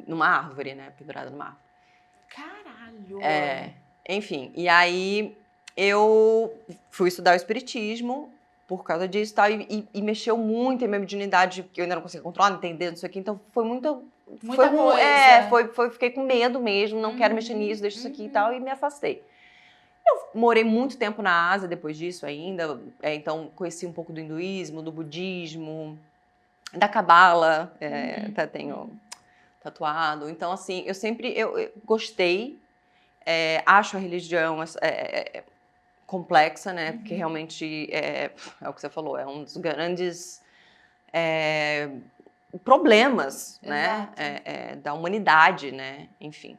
numa árvore, né, pendurado numa árvore. Caralho! Enfim, e aí eu fui estudar o espiritismo por causa disso e tal, e mexeu muito em minha mediunidade, que eu ainda não conseguia controlar, entender, não sei o que, então foi muito... Muita coisa. Fiquei com medo mesmo, não quero mexer nisso, deixa isso aqui e tal, e me afastei. Eu morei muito tempo na Ásia depois disso ainda, então conheci um pouco do hinduísmo, do budismo, da cabala, até tenho tatuado. Então, assim, eu sempre eu gostei, acho a religião complexa, né? Porque realmente é o que você falou, é um dos grandes problemas, né? Da humanidade, né? Enfim.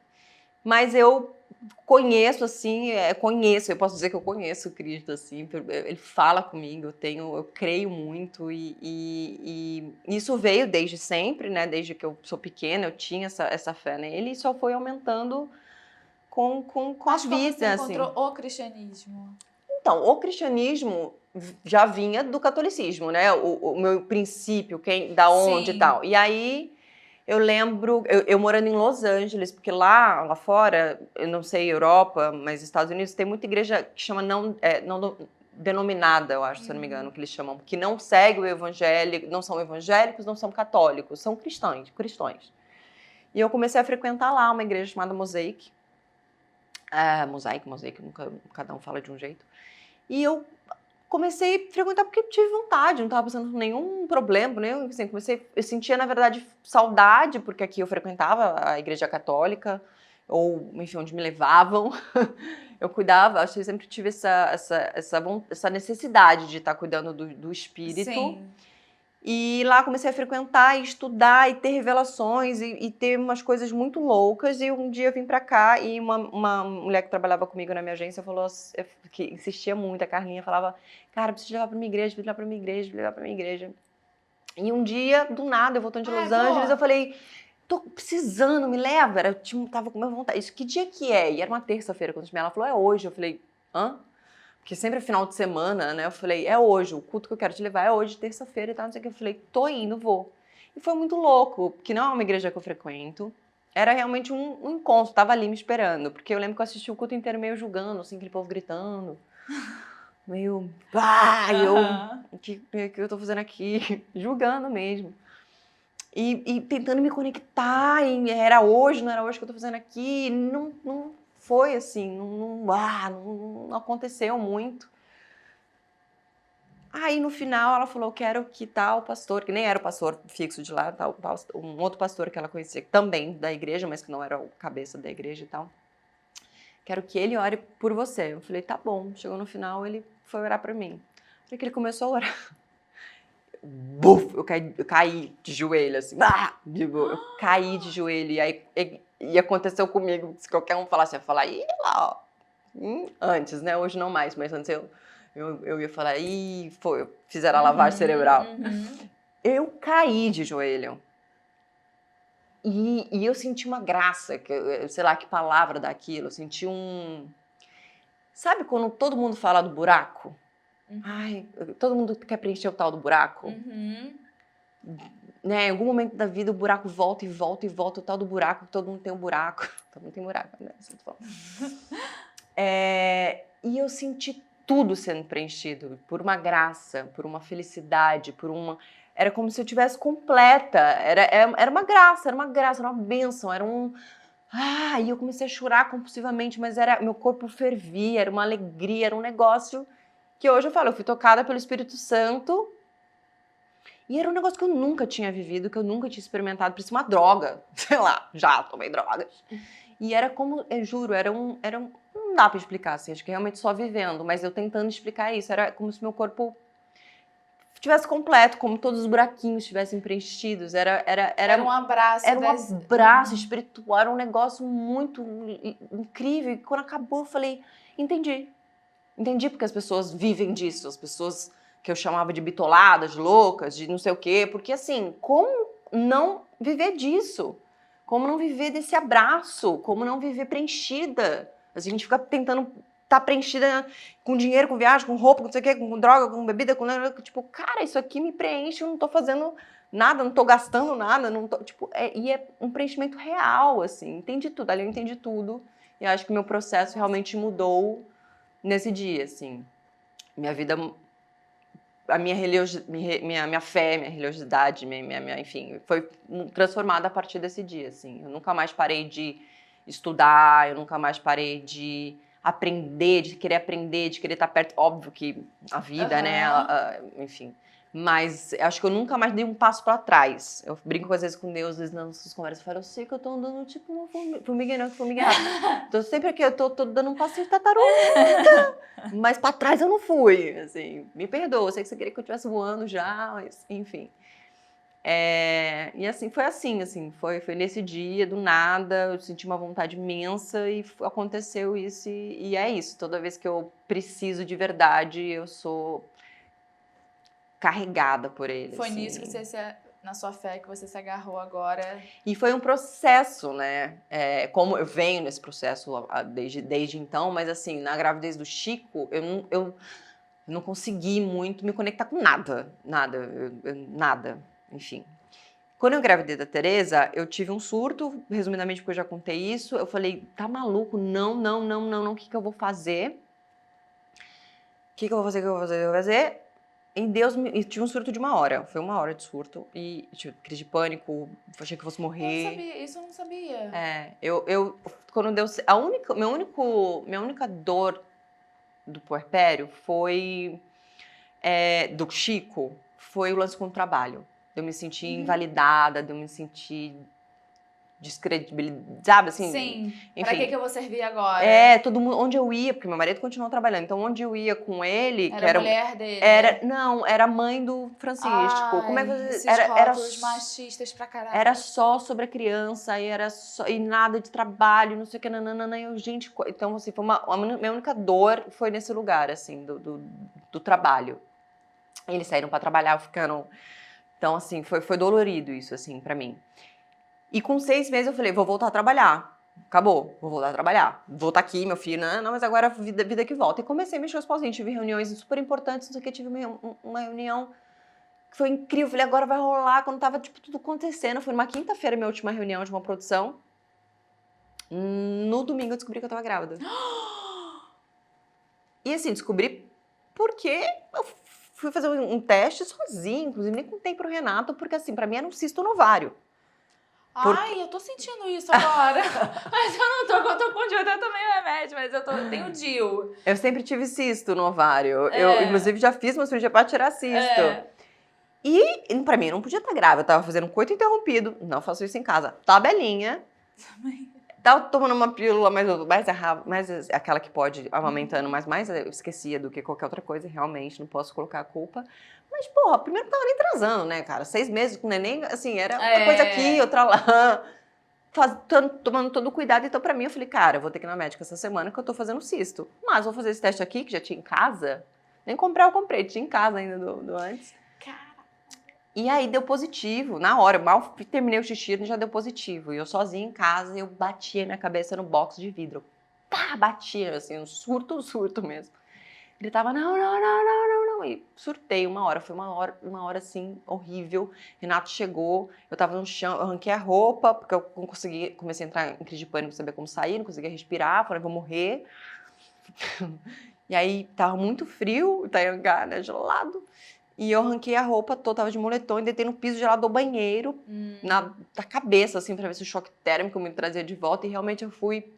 Mas eu conheço, assim, eu posso dizer que eu conheço o Cristo, assim, ele fala comigo, eu creio muito e isso veio desde sempre, né, desde que eu sou pequena, eu tinha essa fé nele e só foi aumentando com a Mas como você vida, assim. encontrou o cristianismo? Então, o cristianismo já vinha do catolicismo, né, o meu princípio, da onde e Sim. tal. E aí... Eu lembro, eu morando em Los Angeles, porque lá fora, eu não sei, Europa, mas Estados Unidos, tem muita igreja que chama não denominada, eu acho, se eu não me engano, que eles chamam, que não segue o evangélico, não são evangélicos, não são católicos, são cristãos. E eu comecei a frequentar lá uma igreja chamada Mosaic. Mosaic, cada um fala de um jeito. E eu comecei a frequentar porque tive vontade, não estava passando por nenhum problema, assim, eu sentia, na verdade, saudade, porque aqui eu frequentava a igreja católica, ou, enfim, onde me levavam, eu cuidava, acho que eu sempre tive essa necessidade de estar cuidando do espírito. Sim. E lá comecei a frequentar e estudar e ter revelações e ter umas coisas muito loucas. E um dia eu vim pra cá e uma mulher que trabalhava comigo na minha agência falou, que insistia muito, a Carlinha falava, cara, preciso levar pra minha igreja, preciso levar pra minha igreja, preciso levar pra minha igreja. E um dia, do nada, eu voltando de Los Angeles, eu falei, tô precisando, me leva. Tava com minha vontade. Isso, que dia que é? E era uma terça-feira quando eu chamei ela, falou, é hoje. Eu falei, hã? Porque sempre é final de semana, né? Eu falei, é hoje, o culto que eu quero te levar é hoje, terça-feira e tal, não sei o que. Eu falei, tô indo, vou. E foi muito louco, porque não é uma igreja que eu frequento. Era realmente um encontro, tava ali me esperando. Porque eu lembro que eu assisti o culto inteiro meio julgando, assim, aquele povo gritando. Meio, o que eu tô fazendo aqui? Julgando mesmo. E tentando me conectar, e era hoje, não era hoje que eu tô fazendo aqui. Não foi assim, não aconteceu muito. Aí no final ela falou, quero que tal pastor, que nem era o pastor fixo de lá, um outro pastor que ela conhecia, também da igreja, mas que não era o cabeça da igreja e tal. Quero que ele ore por você. Eu falei, tá bom. Chegou no final, ele foi orar pra mim. Falei que ele começou a orar. Buf, eu caí de joelho, assim. Eu caí de joelho. E aconteceu comigo, se qualquer um falasse, ia falar, ih, lá, ó. Antes, né? Hoje não mais, mas antes eu ia falar, ih, fizeram a lavagem cerebral. Eu caí de joelho. E eu senti uma graça, sei lá que palavra daquilo, eu senti Sabe quando todo mundo fala do buraco? Ai, todo mundo quer preencher o tal do buraco? Né, em algum momento da vida o buraco volta e volta e volta, o tal do buraco, todo mundo tem um buraco. Todo mundo tem buraco, né? E eu senti tudo sendo preenchido por uma graça, por uma felicidade, era como se eu tivesse completa. Era uma graça, era uma bênção, e eu comecei a chorar compulsivamente, mas meu corpo fervia, era uma alegria, era um negócio que hoje eu falo, eu fui tocada pelo Espírito Santo. E era um negócio que eu nunca tinha vivido, que eu nunca tinha experimentado, parecia uma droga. Sei lá, já tomei drogas. E era como, eu juro, não dá pra explicar, assim, acho que realmente só vivendo, mas eu tentando explicar isso, era como se meu corpo estivesse completo, como todos os buraquinhos estivessem preenchidos, era um abraço. Era um abraço espiritual, era um negócio muito incrível, e quando acabou eu falei, entendi porque as pessoas vivem disso, as pessoas que eu chamava de bitoladas, loucas, de não sei o quê, porque assim, como não viver disso? Como não viver desse abraço? Como não viver preenchida? A gente fica tentando estar preenchida com dinheiro, com viagem, com roupa, com não sei o quê, com droga, com bebida, com... Tipo, cara, isso aqui me preenche, eu não tô fazendo nada, não tô gastando nada, não tô... Tipo, e é um preenchimento real, assim. Entendi tudo, ali eu entendi tudo. E acho que o meu processo realmente mudou nesse dia, assim. Minha vida... A minha fé, minha religiosidade, enfim, foi transformada a partir desse dia, assim. Eu nunca mais parei de estudar, eu nunca mais parei de aprender, de querer estar perto. Óbvio que a vida, né, enfim. Mas acho que eu nunca mais dei um passo para trás. Eu brinco às vezes com Deus, às vezes nas nossas conversas, eu falo, eu sei que eu tô andando tipo uma formiga, não, formiga errada. Tô sempre aqui, eu tô dando um passinho de tartaruga. Mas pra trás eu não fui, assim, me perdoa, eu sei que você queria que eu estivesse voando já, mas enfim. E assim, foi nesse dia, do nada, eu senti uma vontade imensa e aconteceu isso e é isso. Toda vez que eu preciso de verdade, eu sou carregada por ele. Foi assim. nisso que na sua fé, que você se agarrou agora. E foi um processo, né? Como eu venho nesse processo desde então, mas assim, na gravidez do Chico, eu não consegui muito me conectar com nada. Nada, enfim. Quando eu engravidei da Tereza, eu tive um surto, resumidamente porque eu já contei isso. Eu falei, tá maluco? Não, o que eu vou fazer? O que eu vou fazer? E e tive um surto de 1 hora. Foi 1 hora de surto. E tive crise de pânico, achei que eu fosse morrer. Eu não sabia, isso eu não sabia. Quando deu... Minha única dor do puerpério foi... do Chico, foi o lance com o trabalho. De eu me sentir invalidada, de eu me sentir descredibilizada, assim. Sim, enfim. pra que eu vou servir agora? Todo mundo, onde eu ia, porque meu marido continuou trabalhando, então onde eu ia com ele, Era que era... a mulher dele. Não, era a mãe do Francisco. Como é que você... Esses rótulos machistas pra caralho. Era só sobre a criança, e nada de trabalho, não sei o que, nananana, e eu, gente... Então, assim, minha única dor foi nesse lugar, assim, do trabalho. Eles saíram pra trabalhar, ficando... Então, assim, foi dolorido isso, assim, pra mim. E com 6 meses eu falei, vou voltar a trabalhar. Acabou, vou voltar a trabalhar. Vou estar aqui, meu filho, não, mas agora vida que volta. E comecei a mexer os pauzinhos, tive reuniões super importantes, não sei o que, tive uma reunião que foi incrível. Falei, agora vai rolar, quando tava, tipo, tudo acontecendo. Foi numa quinta-feira, minha última reunião de uma produção. No domingo eu descobri que eu tava grávida. E assim, descobri porque eu fui fazer um teste sozinha, inclusive nem contei pro Renato, porque assim, pra mim era um cisto no ovário. Ai, eu tô sentindo isso agora. Mas eu tô com o DIU, eu tomei o remédio, mas tenho DIU. Eu sempre tive cisto no ovário. Eu, inclusive, já fiz uma cirurgia pra tirar cisto. E pra mim, eu não podia estar grávida. Eu tava fazendo um coito interrompido. Não faço isso em casa. Tabelinha. Tava tomando uma pílula mais aquela que pode amamentando, mas mais eu esquecia do que qualquer outra coisa. Realmente, não posso colocar a culpa. Mas, porra, primeiro não tava nem transando, né, cara? 6 meses com neném, assim, era uma coisa aqui, outra lá. Tomando todo o cuidado. Então, pra mim, eu falei, cara, eu vou ter que ir na médica essa semana que eu tô fazendo cisto. Mas vou fazer esse teste aqui, que já tinha em casa. Nem comprar, eu comprei. Tinha em casa ainda do antes. E aí deu positivo, na hora, mal terminei o xixi, já deu positivo. E eu sozinha em casa, eu batia minha cabeça no box de vidro. Pá, batia, assim, um surto mesmo. Gritava, não. E surtei 1 hora, foi uma hora assim, horrível. Renato chegou, eu tava no chão, eu arranquei a roupa, porque eu não consegui, comecei a entrar em crise de pânico, não sabia como sair, não conseguia respirar, falei, vou morrer. E aí tava muito frio, Itaiangá, né, gelado. E eu arranquei a roupa toda, tava de moletom e deitei no piso gelado do banheiro, na cabeça, assim, pra ver se o choque térmico me trazia de volta. E realmente eu fui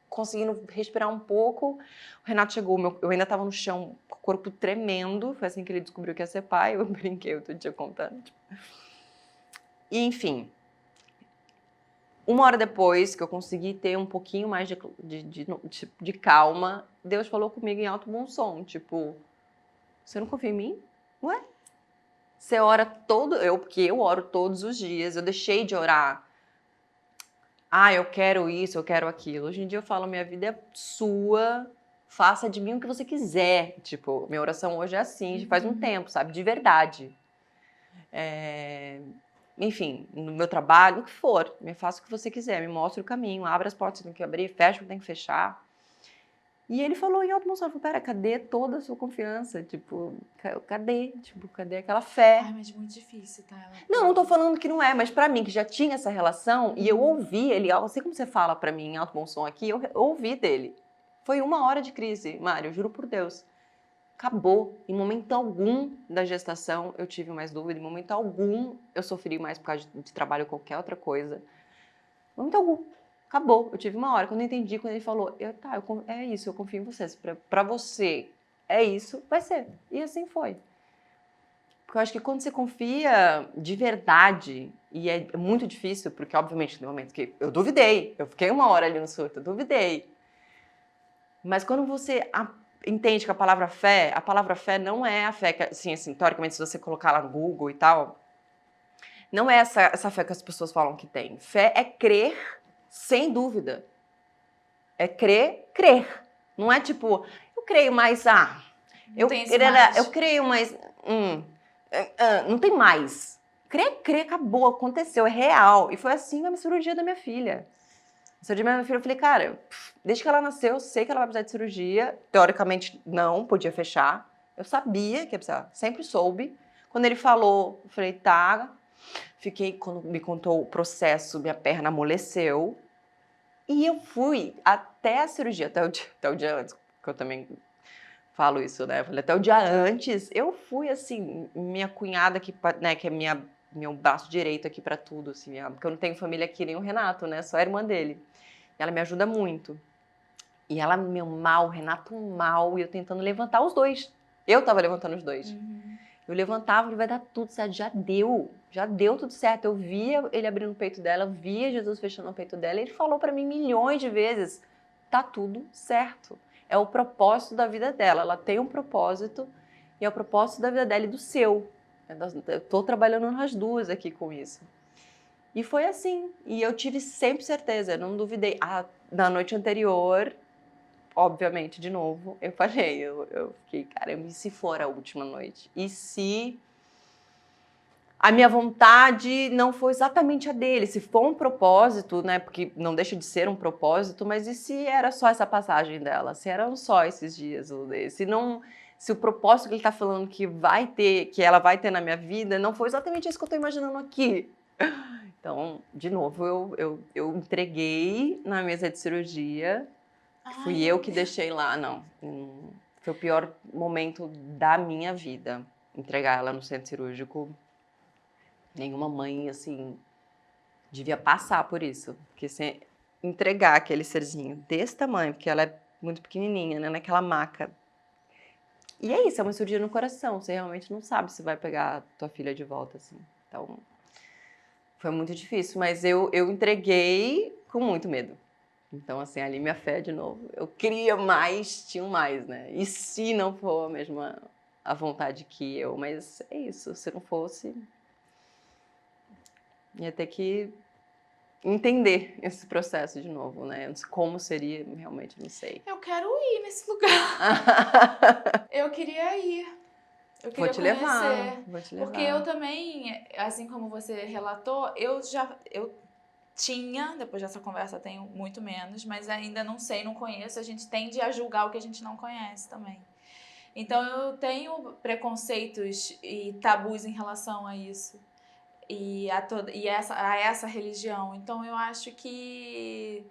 conseguindo respirar um pouco. O Renato chegou, eu ainda tava no chão, com o corpo tremendo. Foi assim que ele descobriu que ia ser pai. Eu brinquei outro dia contando. E, enfim, 1 hora depois que eu consegui ter um pouquinho mais de calma, Deus falou comigo em alto bom som, tipo, você não confia em mim? Ué? Você ora porque eu oro todos os dias, eu deixei de orar. Eu quero isso, eu quero aquilo. Hoje em dia eu falo, minha vida é sua, faça de mim o que você quiser. Tipo, minha oração hoje é assim, faz um tempo, sabe? De verdade. Enfim, no meu trabalho, o que for, me faça o que você quiser, me mostre o caminho, abra as portas que tem que abrir, fecha o que tem que fechar. E ele falou em alto bom som, ele falou, pera, cadê toda a sua confiança? Tipo, cadê? Tipo, cadê aquela fé? Ai, mas muito difícil, tá? Não tô falando que não é, mas pra mim, que já tinha essa relação, e eu ouvi ele, assim como você fala pra mim em alto bom som aqui, eu ouvi dele. Foi 1 hora de crise, Mário, juro por Deus. Acabou. Em momento algum da gestação eu tive mais dúvida, em momento algum eu sofri mais por causa de trabalho ou qualquer outra coisa. Em momento algum. Acabou. Eu tive 1 hora. Quando eu entendi, quando ele falou, é isso, eu confio em você. Pra você é isso, vai ser. E assim foi. Porque eu acho que quando você confia de verdade, e é muito difícil, porque obviamente no momento que eu duvidei, eu fiquei 1 hora ali no surto, eu duvidei. Mas quando você entende que a palavra fé não é a fé que, assim, teoricamente, se você colocar lá no Google e tal, não é essa fé que as pessoas falam que tem. Fé é crer sem dúvida. É crer. Não é tipo, eu creio mais, eu creio mais, não tem mais. Crer, acabou, aconteceu, é real. E foi assim a cirurgia da minha filha. A cirurgia da minha filha, eu falei, cara, desde que ela nasceu, eu sei que ela vai precisar de cirurgia. Teoricamente, não, podia fechar. Eu sabia que ia precisar, sempre soube. Quando ele falou, eu falei, tá. Quando me contou o processo, minha perna amoleceu. E eu fui até a cirurgia, até o dia antes, que eu também falo isso, né? Eu falei, até o dia antes, eu fui, assim, minha cunhada, aqui, né, que é meu braço direito aqui pra tudo, assim, porque eu não tenho família aqui, nem o Renato, né? Só a irmã dele. Ela me ajuda muito. E ela, o Renato mal, e eu tentando levantar os dois. Eu tava levantando os dois. Eu levantava, falei, vai dar tudo certo, já deu tudo certo. Eu via ele abrindo o peito dela, eu via Jesus fechando o peito dela, e ele falou pra mim milhões de vezes, tá tudo certo. É o propósito da vida dela, ela tem um propósito, e é o propósito da vida dela e do seu. Eu tô trabalhando nas duas aqui com isso. E foi assim, e eu tive sempre certeza, eu não duvidei. Na noite anterior, obviamente, de novo, eu falei, eu fiquei, caramba, e se for a última noite? E se a minha vontade não for exatamente a dele? Se for um propósito, né, porque não deixa de ser um propósito, mas e se era só essa passagem dela? Se eram só esses dias? Se o propósito que ele tá falando que ela vai ter na minha vida, não foi exatamente isso que eu tô imaginando aqui? Então, de novo, eu entreguei na mesa de cirurgia. Fui eu que deixei lá, não. Foi o pior momento da minha vida. Entregar ela no centro cirúrgico. Nenhuma mãe, assim, devia passar por isso. Porque você entregar aquele serzinho desse tamanho, porque ela é muito pequenininha, né? Naquela maca. E é isso, é uma cirurgia no coração. Você realmente não sabe se vai pegar a tua filha de volta, assim. Então, foi muito difícil. Mas eu entreguei com muito medo. Então, assim, ali minha fé, de novo, eu queria mais, tinha mais, né? E se não for a mesma a vontade que eu? Mas é isso, se não fosse, ia ter que entender esse processo de novo, né? Como seria, realmente, não sei. Eu quero ir nesse lugar. Eu queria ir. Eu queria conhecer. Vou te levar. Porque eu também, assim como você relatou, eu tinha, depois dessa conversa tenho muito menos, mas ainda não sei, não conheço. A gente tende a julgar o que a gente não conhece também. Então eu tenho preconceitos e tabus em relação a isso. E a essa religião. Então eu acho que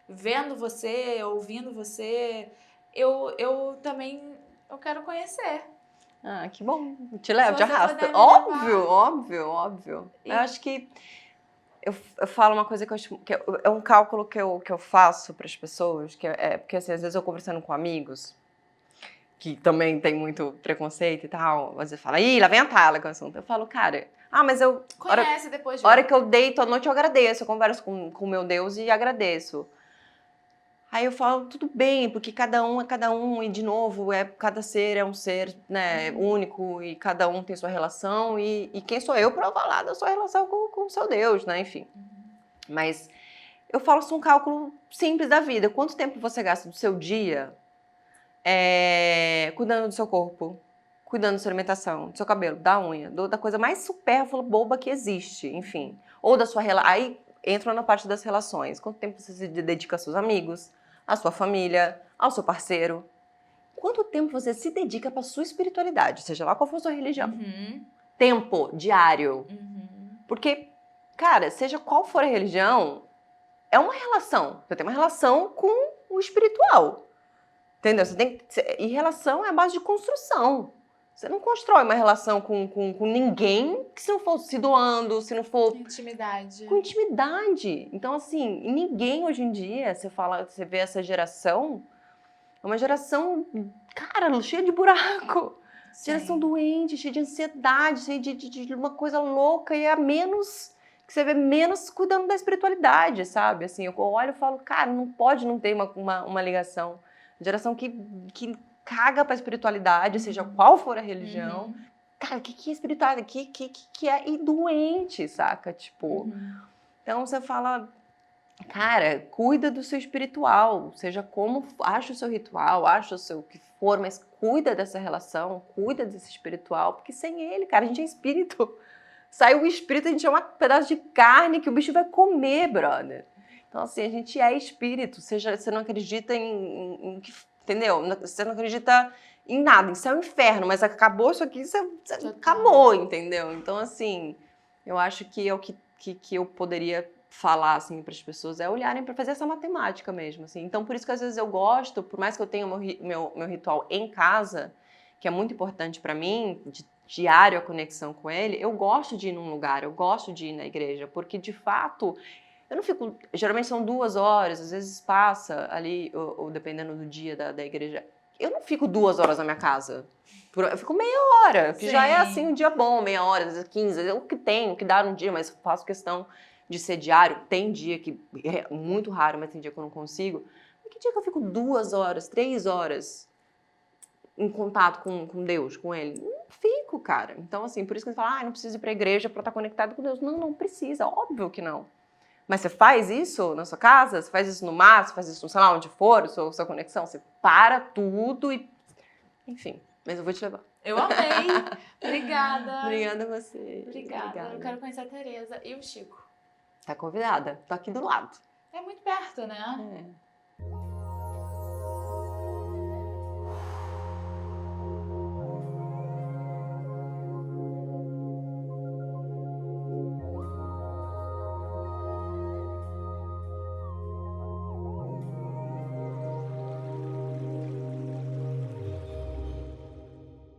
vendo você, ouvindo você, eu também quero conhecer. Que bom. Te levo, te arrasto. Óbvio. Eu acho que eu falo uma coisa que eu acho que é um cálculo que eu faço para as pessoas, porque assim, às vezes eu conversando com amigos que também tem muito preconceito e tal, às vezes fala, lá vem a Thala com o assunto. Eu falo, cara, mas eu... Conhece depois de hora que eu deito à noite eu agradeço, eu converso com o meu Deus e agradeço. Aí eu falo, tudo bem, porque cada um é cada um, e de novo, cada ser é um ser, né, único, e cada um tem sua relação, e quem sou eu para falar da sua relação com o seu Deus, né, enfim. Mas eu falo, isso é um cálculo simples da vida. Quanto tempo você gasta do seu dia Cuidando do seu corpo, cuidando da sua alimentação, do seu cabelo, da unha, da coisa mais supérflua, boba que existe, enfim. Ou da sua relação. Aí entra na parte das relações. Quanto tempo você se dedica aos seus amigos, à sua família, ao seu parceiro? Quanto tempo você se dedica para sua espiritualidade, seja lá qual for a sua religião? Tempo diário. Porque, cara, seja qual for a religião, é uma relação. Você tem uma relação com o espiritual. Entendeu? E relação é a base de construção. Você não constrói uma relação com ninguém que se não for se doando, se não for... Intimidade. Com intimidade. Então, assim, ninguém hoje em dia, você vê essa geração, é uma geração, cara, cheia de buraco. Sim. Geração doente, cheia de ansiedade, cheia de uma coisa louca, e é a menos... que você vê menos cuidando da espiritualidade, sabe? Assim, eu olho e falo, cara, não pode não ter uma ligação. Geração que caga pra espiritualidade, seja qual for a religião. Cara, o que é espiritualidade? Que é? E doente, saca? Tipo, então você fala, cara, cuida do seu espiritual, seja como, acha o seu ritual, acha o seu que for, mas cuida dessa relação, cuida desse espiritual, porque sem ele, cara, a gente é espírito. Sai o espírito, a gente é um pedaço de carne que o bicho vai comer, brother. Então, assim, a gente é espírito. Você não acredita em entendeu? Você não acredita em nada, isso é um inferno, mas acabou isso aqui, você acabou, entendeu? Então, assim, eu acho que é o que eu poderia falar, assim, para as pessoas, é olharem para fazer essa matemática mesmo, assim. Então, por isso que às vezes eu gosto, por mais que eu tenha o meu ritual em casa, que é muito importante para mim, de diário a conexão com ele, eu gosto de ir num lugar, eu gosto de ir na igreja, porque de fato, eu não fico, geralmente são 2 horas, às vezes passa ali, ou dependendo do dia da igreja, eu não fico 2 horas na minha casa, eu fico meia hora, que já é assim um dia bom, meia hora, às vezes 15, o que tem, o que dá num dia, mas faço questão de ser diário, tem dia que é muito raro, mas tem dia que eu não consigo, mas que dia que eu fico 2 horas, 3 horas em contato com Deus, com Ele? Não fico, cara. Então, assim, por isso que ele fala, não precisa ir pra igreja pra estar conectado com Deus. Não, não precisa, óbvio que não. Mas você faz isso na sua casa? Você faz isso no mar? Você faz isso, sei lá, onde for, sua conexão? Você para tudo e... Enfim, mas eu vou te levar. Eu amei! Obrigada! Obrigada a você. Obrigada. Eu quero conhecer a Tereza e o Chico. Tá convidada. Tô aqui do lado. É muito perto, né? É.